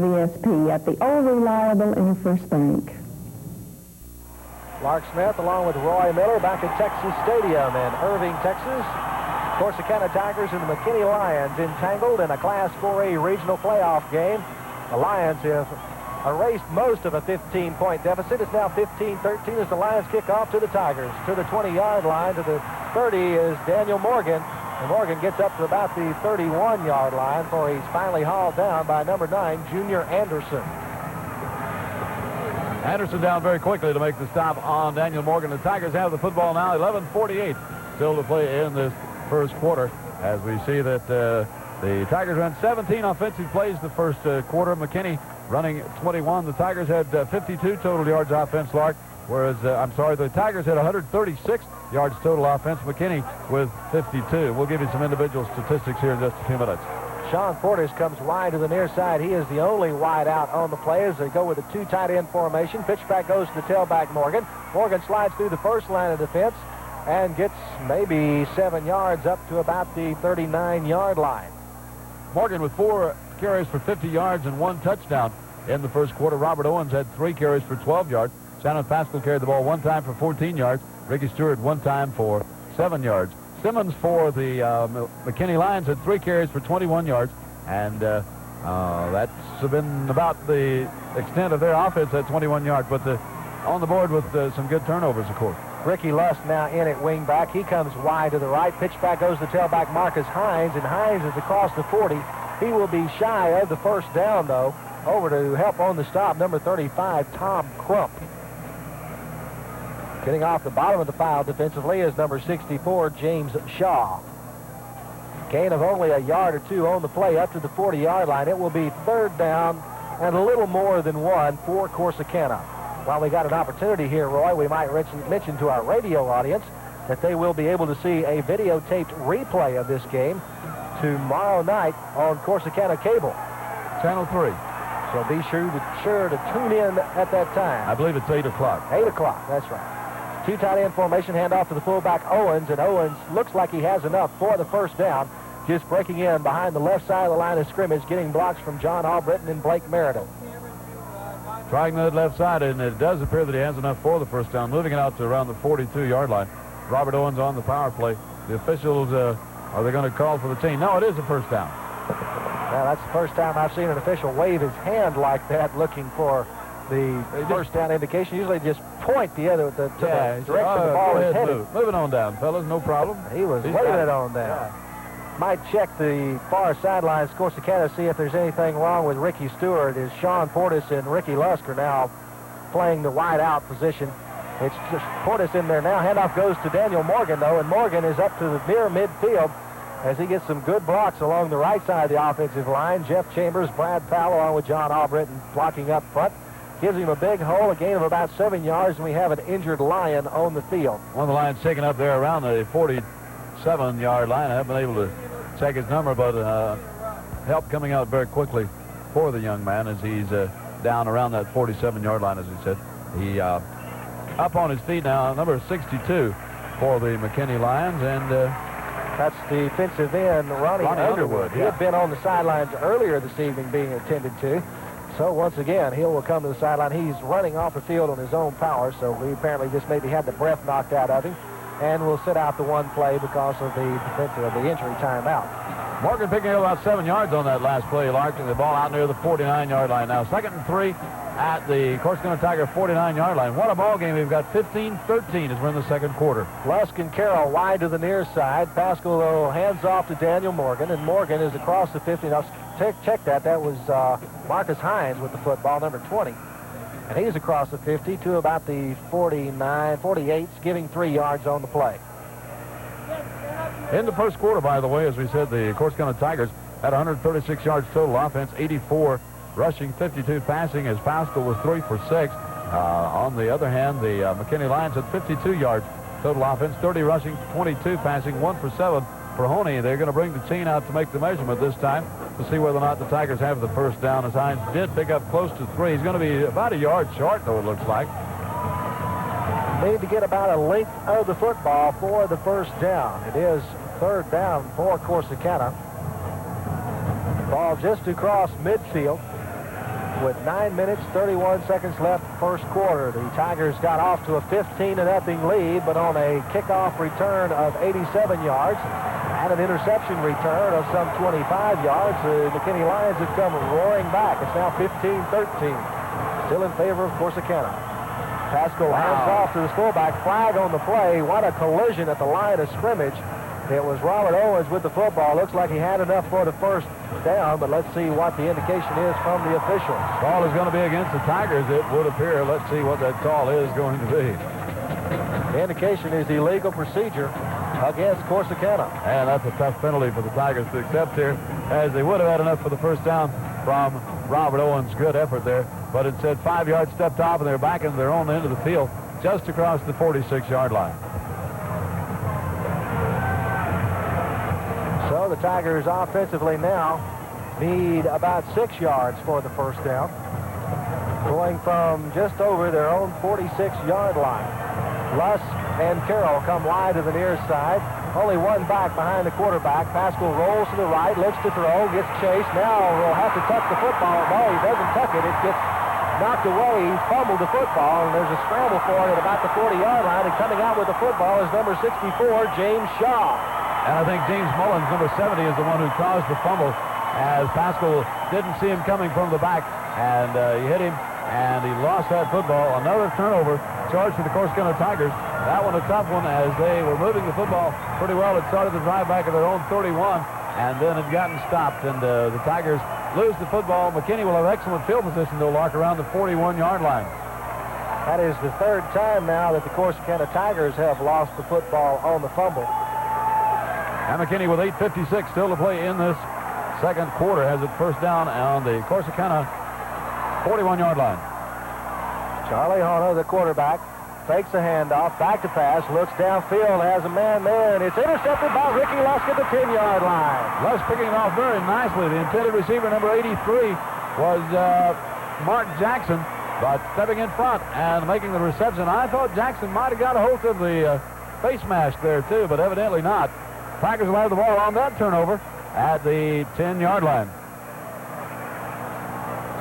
VSP at the old reliable InterFirst Bank. Lark Smith along with Roy Miller back at Texas Stadium in Irving, Texas. Corsicana Tigers and the McKinney Lions entangled in a Class 4A regional playoff game. The Lions have erased most of a 15-point deficit. It's now 15-13 as the Lions kick off to the Tigers. To the 20-yard line, to the 30 is Daniel Morgan. And Morgan gets up to about the 31-yard line before he's finally hauled down by number 9, Junior Anderson. Anderson down very quickly to make the stop on Daniel Morgan. The Tigers have the football now, 11:48 still to play in this first quarter, as we see that the Tigers ran 17 offensive plays the first quarter. McKinney running 21. The Tigers had 52 total yards offense, Lark, whereas, the Tigers had 136 yards total offense. McKinney with 52. We'll give you some individual statistics here in just a few minutes. Sean Portis comes wide to the near side. He is the only wide out on the play as they go with a 2 tight end formation. Pitch back goes to the tailback Morgan. Morgan slides through the first line of defense and gets maybe 7 yards up to about the 39-yard line. Morgan with 4 carries for 50 yards and 1 touchdown in the first quarter. Robert Owens had 3 carries for 12 yards. Shannon Pascal carried the ball 1 time for 14 yards. Ricky Stewart 1 time for 7 yards. Simmons for the McKinney Lions had 3 carries for 21 yards, and that's been about the extent of their offense at 21 yards, but on the board with some good turnovers, of course. Ricky Lust now in at wing back. He comes wide to the right. Pitch back goes to tailback Marcus Hines, and Hines is across the 40. He will be shy of the first down, though. Over to help on the stop, number 35, Tom Crump. Getting off the bottom of the pile defensively is number 64, James Shaw. Gain of only a yard or 2 on the play up to the 40-yard line. It will be 3rd down and a little more than 1 for Corsicana. While we got an opportunity here, Roy, we might mention to our radio audience that they will be able to see a videotaped replay of this game tomorrow night on Corsicana Cable. Channel 3. So be sure to tune in at that time. I believe it's 8 o'clock. 8 o'clock, that's right. 2 tight end formation, handoff to the fullback Owens, and Owens looks like he has enough for the first down. Just breaking in behind the left side of the line of scrimmage, getting blocks from John Albritton and Blake Meredith. Trying that left side, and it does appear that he has enough for the first down, moving it out to around the 42-yard line. Robert Owens on the power play. The officials, are they going to call for the team? No, it is a first down. Well, that's the first time I've seen an official wave his hand like that looking for the first down indication. Usually just point the other to the direction the ball is headed. Moving on down, fellas, no problem. He was waving it on down. Yeah. Might check the far sidelines, Corsicana, see if there's anything wrong with Ricky Stewart, as Sean Portis and Ricky Lusk are now playing the wide out position. It's just Portis in there now. Handoff goes to Daniel Morgan, though, and Morgan is up to the near midfield as he gets some good blocks along the right side of the offensive line. Jeff Chambers, Brad Powell, along with John Albritton blocking up front. Gives him a big hole, a gain of about 7 yards, and we have an injured Lion on the field. One of the Lions taken up there around the 47-yard line. I haven't been able to check his number, but help coming out very quickly for the young man as he's down around that 47-yard line, as he said. He up on his feet now, number 62 for the McKinney Lions, and that's defensive end Ronnie Underwood. He had been on the sidelines earlier this evening being attended to. So once again, Hill will come to the sideline. He's running off the field on his own power, so he apparently just maybe had the breath knocked out of him, and will sit out the 1 play because of the injury timeout. Morgan picking up about 7 yards on that last play, larking the ball out near the 49-yard line. Now 2nd and 3 at the Corsicana Tiger 49-yard line. What a ball game. We've got 15-13 as we're in the second quarter. Lusk and Carroll wide to the near side. Pascal, though, hands off to Daniel Morgan, and Morgan is across the 50. Now check that. That was Marcus Hines with the football, number 20. And he's across the 50 to about the 49, 48, giving 3 yards on the play. In the first quarter, by the way, as we said, the Corsicana Tigers had 136 yards total offense, 84 rushing, 52 passing, as Pascal was 3 for 6. On the other hand, the McKinney Lions had 52 yards total offense, 30 rushing, 22 passing, 1 for 7 for Honey. They're going to bring the team out to make the measurement this time to see whether or not the Tigers have the first down, as Hines did pick up close to 3. He's going to be about a yard short, though, it looks like. Need to get about a length of the football for the first down. It is 3rd down for Corsicana. Ball just across midfield. with 9 minutes, 31 seconds left first quarter. The Tigers got off to a 15-0 lead, but on a kickoff return of 87 yards and an interception return of some 25 yards, the McKinney Lions have come roaring back. It's now 15-13, still in favor of Corsicana. Pascal hands off to the fullback. Flag on the play. What a collision at the line of scrimmage. It was Robert Owens with the football. Looks like he had enough for the first down, but let's see what the indication is from the officials. Ball is going to be against the Tigers, it would appear. Let's see what that call is going to be. The indication is illegal procedure against Corsicana. And that's a tough penalty for the Tigers to accept here, as they would have had enough for the first down from Robert Owens. Good effort there, but instead 5 yards stepped off, and they're back into their own end of the field, just across the 46-yard line. So the Tigers offensively now need about 6 yards for the first down, going from just over their own 46-yard line. Lusk and Carroll come wide to the near side. Only one back behind the quarterback. Pascal rolls to the right, looks to throw, gets chased. Now will have to tuck the football. No, he doesn't tuck it. It gets knocked away. He fumbled the football, and there's a scramble for it at about the 40-yard line. And coming out with the football is number 64, James Shaw. And I think James Mullins, number 70, is the one who caused the fumble, as Pascal didn't see him coming from the back, and he hit him, and he lost that football. Another turnover charged for the Corsicana Tigers. That one a tough one, as they were moving the football pretty well. It started the drive back of their own 31, and then had gotten stopped, and the Tigers lose the football. McKinney will have excellent field position, though, Lark, around the 41-yard line. That is the third time now that the Corsicana Tigers have lost the football on the fumble. And McKinney with 8:56 still to play in this second quarter has it first down on the Corsicana 41-yard line. Charlie Horner, the quarterback, fakes a handoff, back to pass, looks downfield, has a man there, and it's intercepted by Ricky Lusk at the 10-yard line. Lusk picking it off very nicely. The intended receiver, number 83, was Mark Jackson, but stepping in front and making the reception. I thought Jackson might have got a hold of the face mask there, too, but evidently not. Tigers will have the ball on that turnover at the 10-yard line.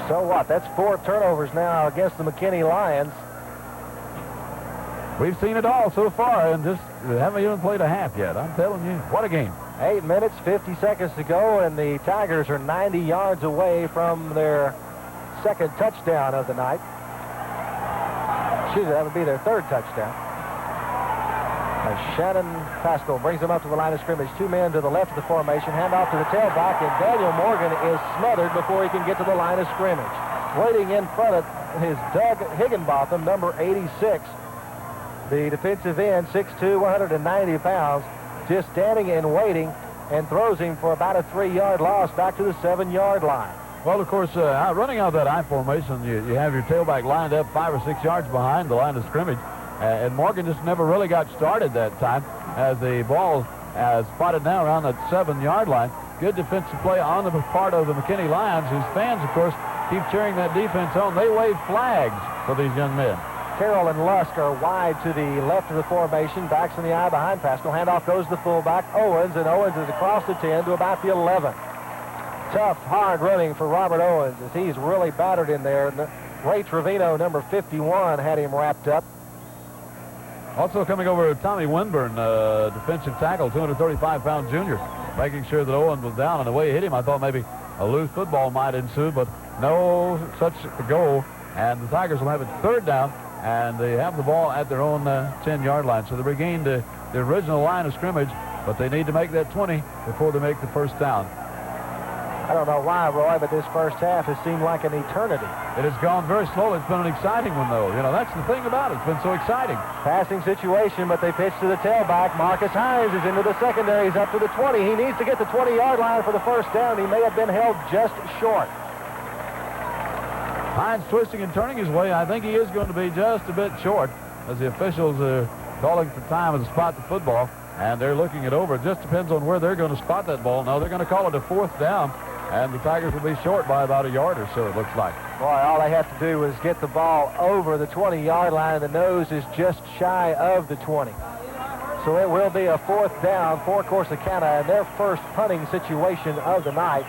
So what? That's 4 turnovers now against the McKinney Lions. We've seen it all so far, and just haven't even played a half yet. I'm telling you, what a game. 8 minutes, 50 seconds to go, and the Tigers are 90 yards away from their second touchdown of the night. Excuse me, that would be their third touchdown. As Shannon Pascal brings them up to the line of scrimmage. 2 men to the left of the formation. Hand off to the tailback, and Daniel Morgan is smothered before he can get to the line of scrimmage. Waiting in front of his Doug Higginbotham, number 86. The defensive end, 6'2", 190 pounds, just standing and waiting, and throws him for about a 3-yard loss back to the 7-yard line. Well, of course, running out that I formation, you have your tailback lined up 5 or 6 yards behind the line of scrimmage. And Morgan just never really got started that time, as the ball spotted now around that 7-yard line. Good defensive play on the part of the McKinney Lions, whose fans, of course, keep cheering that defense on. They wave flags for these young men. Carroll and Lusk are wide to the left of the formation. Backs in the eye behind Pascal. Handoff goes to the fullback, Owens, and Owens is across the 10 to about the 11. Tough, hard running for Robert Owens, as he's really battered in there. Ray Trevino, number 51, had him wrapped up. Also coming over, Tommy Winburn, defensive tackle, 235-pound junior, making sure that Owens was down. And the way he hit him, I thought maybe a loose football might ensue, but no such goal. And the Tigers will have it third down, and they have the ball at their own 10-yard line. So they regained the original line of scrimmage, but they need to make that 20 before they make the first down. I don't know why, Roy, but this first half has seemed like an eternity. It has gone very slowly. It's been an exciting one, though. You know, that's the thing about it. It's been so exciting. Passing situation, but they pitch to the tailback. Marcus Hines is into the secondary. He's up to the 20. He needs to get the 20-yard line for the first down. He may have been held just short. Hines twisting and turning his way. I think he is going to be just a bit short, as the officials are calling for time to spot the football, and they're looking it over. It just depends on where they're going to spot that ball. Now, they're going to call it a fourth down, and the Tigers will be short by about a yard or so, it looks like. Boy, all they have to do is get the ball over the 20-yard line. The nose is just shy of the 20. So it will be a fourth down for Corsicana, and their first punting situation of the night.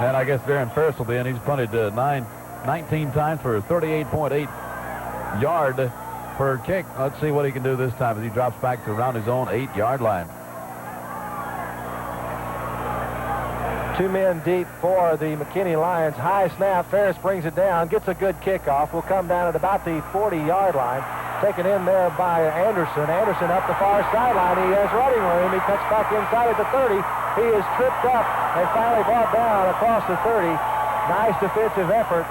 And I guess Darren Ferris will be in. He's punted 19 times for 38.8 yard per kick. Let's see what he can do this time as he drops back to around his own 8-yard line. 2 men deep for the McKinney Lions. High snap. Ferris brings it down, gets a good kickoff. Will come down at about the 40-yard line. Taken in there by Anderson. Anderson up the far sideline. He has running room. He cuts back inside at the 30. He is tripped up and finally brought down across the 30. Nice defensive effort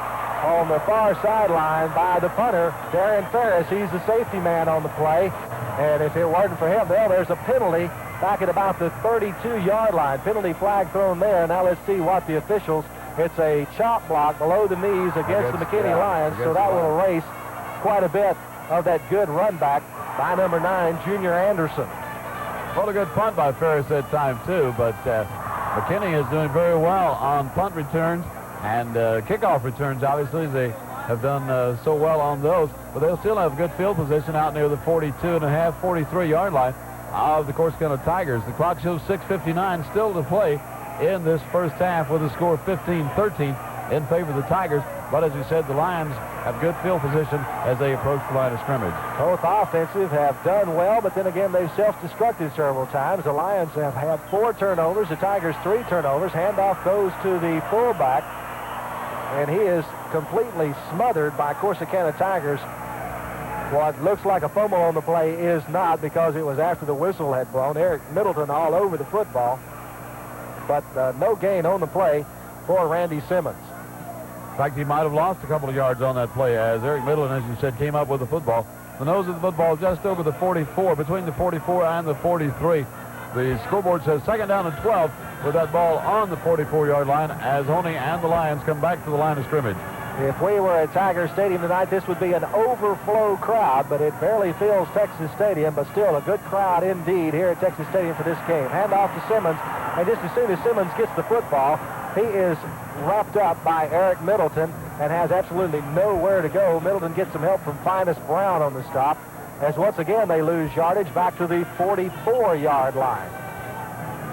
on the far sideline by the punter, Darren Ferris. He's the safety man on the play. And if it wasn't for him, there's a penalty back at about the 32-yard line. Penalty flag thrown there. Now let's see what the officials. It's a chop block below the knees against the McKinney Lions, so that will erase quite a bit of that good run back by number 9, Junior Anderson. Well, a good punt by Ferris that time, too, but McKinney is doing very well on punt returns and kickoff returns. Obviously, they have done so well on those, but they'll still have good field position out near the 42.5, 43-yard line of the Corsicana Tigers. The clock shows 6:59 still to play in this first half with a score 15-13 in favor of the Tigers. But as you said, the Lions have good field position as they approach the line of scrimmage. Both offensive have done well, but then again, they've self-destructed several times. The Lions have had 4 turnovers, the Tigers 3 turnovers. Handoff goes to the fullback, and he is completely smothered by Corsicana Tigers. What looks like a fumble on the play is not, because it was after the whistle had blown. Eric Middleton all over the football, but no gain on the play for Randy Simmons. In fact, he might have lost a couple of yards on that play as Eric Middleton, as you said, came up with the football. The nose of the football just over the 44, between the 44 and the 43. The scoreboard says 2nd down and 12 with that ball on the 44-yard line as Honey and the Lions come back to the line of scrimmage. If we were at Tiger Stadium tonight, this would be an overflow crowd, but it barely fills Texas Stadium, but still a good crowd indeed here at Texas Stadium for this game. Handoff to Simmons, and just as soon as Simmons gets the football, he is wrapped up by Eric Middleton and has absolutely nowhere to go. Middleton gets some help from Finest Brown on the stop, as once again they lose yardage back to the 44-yard line.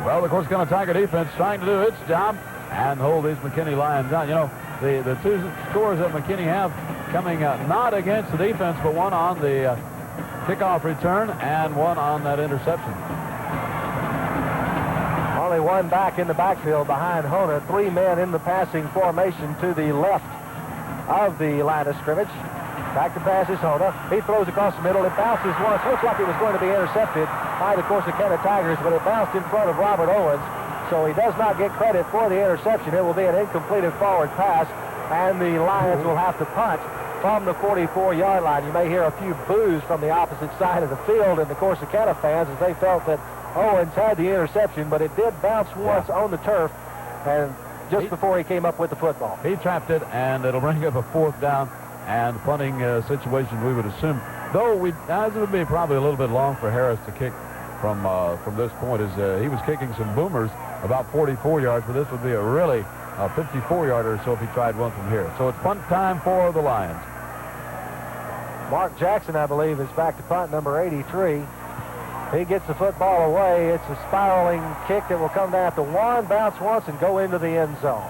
Well, the Corsicana Tiger defense trying to do its job and hold these McKinney Lions down. You know, the 2 scores that McKinney have coming not against the defense, but one on the kickoff return and one on that interception. Only one back in the backfield behind Honer. 3 men in the passing formation to the left of the line of scrimmage. Back to pass is Honer. He throws across the middle. It bounces once. Looks like it was going to be intercepted by the Corsicana Tigers, but it bounced in front of Robert Owens. So he does not get credit for the interception. It will be an incompleted forward pass, and the Lions will have to punt from the 44-yard line. You may hear a few boos from the opposite side of the field and the Corsicana fans as they felt that Owens had the interception, but it did bounce once on the turf and just before he came up with the football. He trapped it, and it'll bring up a 4th down and punting situation, we would assume. Though it would be probably a little bit long for Harris to kick from this point, as he was kicking some boomers about 44 yards, but this would be a really 54-yarder or so if he tried one from here. So it's punt time for the Lions. Mark Jackson, I believe, is back to punt, number 83. He gets the football away. It's a spiraling kick that will come down at the 1, bounce once, and go into the end zone.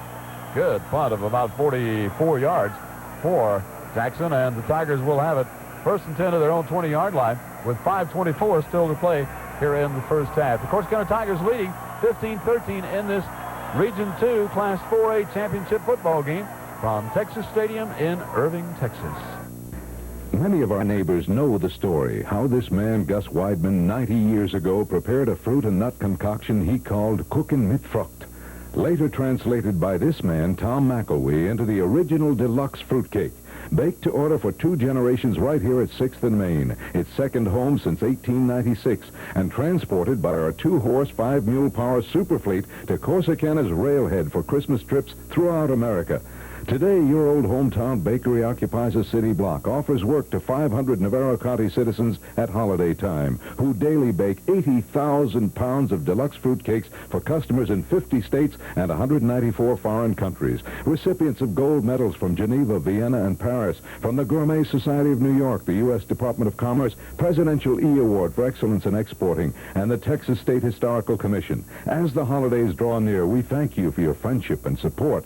Good punt of about 44 yards for Jackson, and the Tigers will have it 1st and 10 to their own 20-yard line with 5:24 still to play here in the first half. The Corsicana Tigers leading 15-13 in this Region 2 Class 4A championship football game from Texas Stadium in Irving, Texas. Many of our neighbors know the story, how this man, Gus Weidman, 90 years ago, prepared a fruit and nut concoction he called Cookin' mit Frucht, later translated by this man, Tom McElwee, into the original deluxe fruitcake, baked to order for 2 generations right here at 6th and Main, its second home since 1896, and transported by our 2-horse, 5-mule power super fleet to Corsicana's railhead for Christmas trips throughout America. Today, your old hometown bakery occupies a city block, offers work to 500 Navarro County citizens at holiday time, who daily bake 80,000 pounds of deluxe fruit cakes for customers in 50 states and 194 foreign countries. Recipients of gold medals from Geneva, Vienna, and Paris, from the Gourmet Society of New York, the U.S. Department of Commerce, Presidential E Award for Excellence in Exporting, and the Texas State Historical Commission. As the holidays draw near, we thank you for your friendship and support.